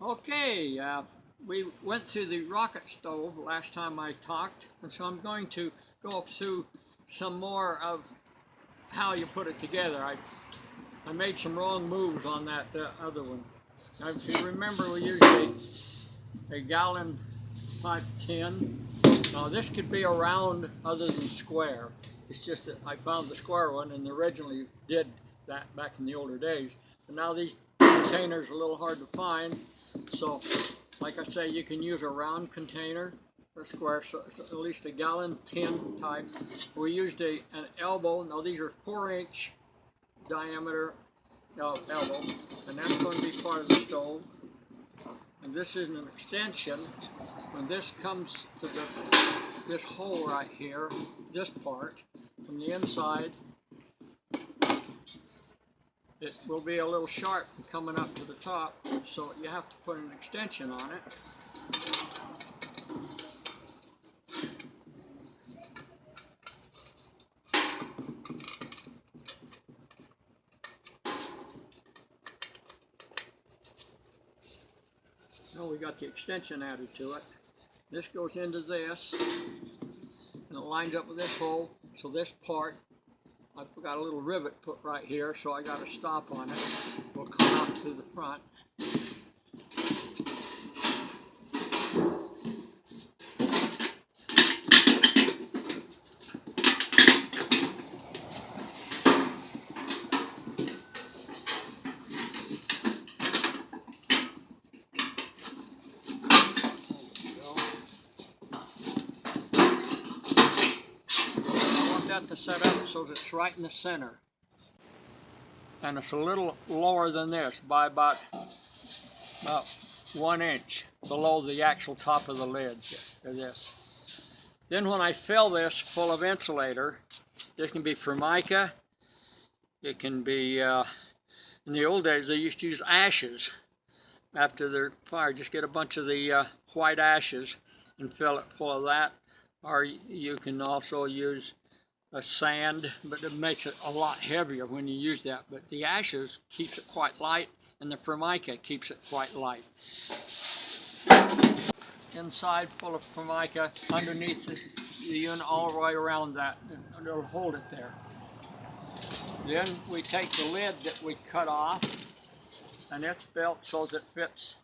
Okay, we went through the rocket stove last time I talked, and so I'm going to go through some more of how you put it together. I made some wrong moves on that other one. Now, if you remember, we used a gallon type tin. Now this could be a round other than square. It's just that I found the square one and originally did that back in the older days. But now these containers are a little hard to find. So, like I say, you can use a round container or square, so at least a gallon tin type. We used an elbow. Now these are 4-inch diameter elbow, and that's going to be part of the stove. And this is an extension. When this comes to this hole right here, this part, from the inside, it will be a little sharp coming up to the top, so you have to put an extension on it. Now we got the extension added to it. This goes into this, and it lines up with this hole, so this part, I've got a little rivet put right here, so I got a stop on it. We'll come out to the front. To set up so that it's right in the center, and it's a little lower than this by about 1 inch below the actual top of the lid of this. Then when I fill this full of insulator, this can be Formica, it can be in the old days they used to use ashes after their fire. Just get a bunch of the white ashes and fill it full of that, or you can also use a sand, but it makes it a lot heavier when you use that. But the ashes keeps it quite light, and the Formica keeps it quite light. Inside full of Formica, underneath the unit, all the way around that, and it'll hold it there. Then we take the lid that we cut off, and it's built so that it fits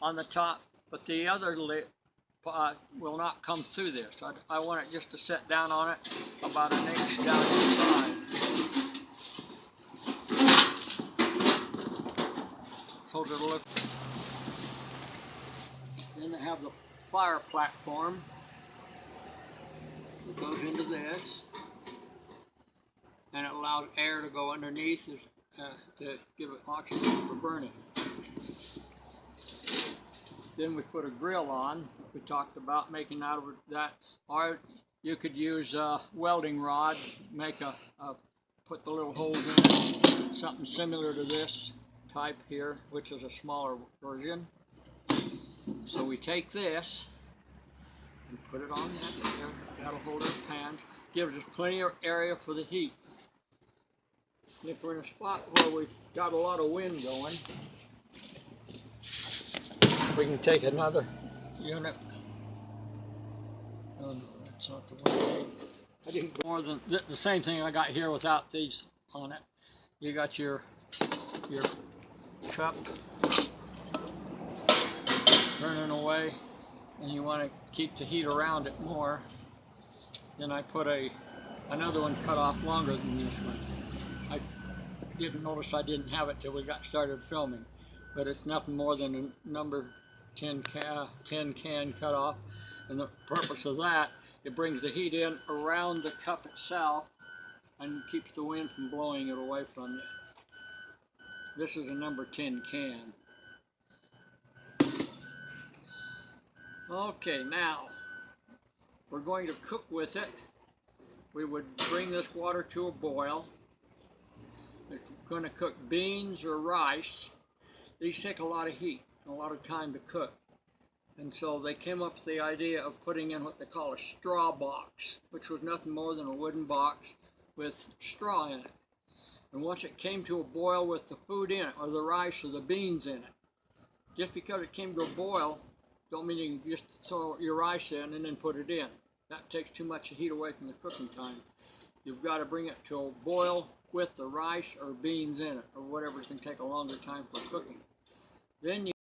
on the top, but the other lid will not come through this. I want it just to sit down on it about 1 inch down inside. So it'll look. Then they have the fire platform that goes into this, and it allows air to go underneath to give it oxygen for burning. Then we put a grill on. We talked about making out of that, or you could use a welding rod, put the little holes in it, something similar to this type here, which is a smaller version. So we take this and put it on that there. That'll hold our pans. Gives us plenty of area for the heat. If we're in a spot where we've got a lot of wind going, we can take another unit. That's not the one. I didn't go more than the same thing I got here without these on it. You got your cup turning away, and you want to keep the heat around it more. Then I put another one cut off longer than this one. I didn't notice I didn't have it till we got started filming, but it's nothing more than a number 10 can cut off, and the purpose of that, it brings the heat in around the cup itself and keeps the wind from blowing it away from you. This is a number 10 can. Okay, now we're going to cook with it. We would bring this water to a boil. If you're going to cook beans or rice, these take a lot of heat, a lot of time to cook. And so they came up with the idea of putting in what they call a straw box, which was nothing more than a wooden box with straw in it. And once it came to a boil with the food in it, or the rice or the beans in it, just because it came to a boil, don't mean you can just throw your rice in and then put it in. That takes too much heat away from the cooking time. You've got to bring it to a boil with the rice or beans in it, or whatever can take a longer time for cooking. Then you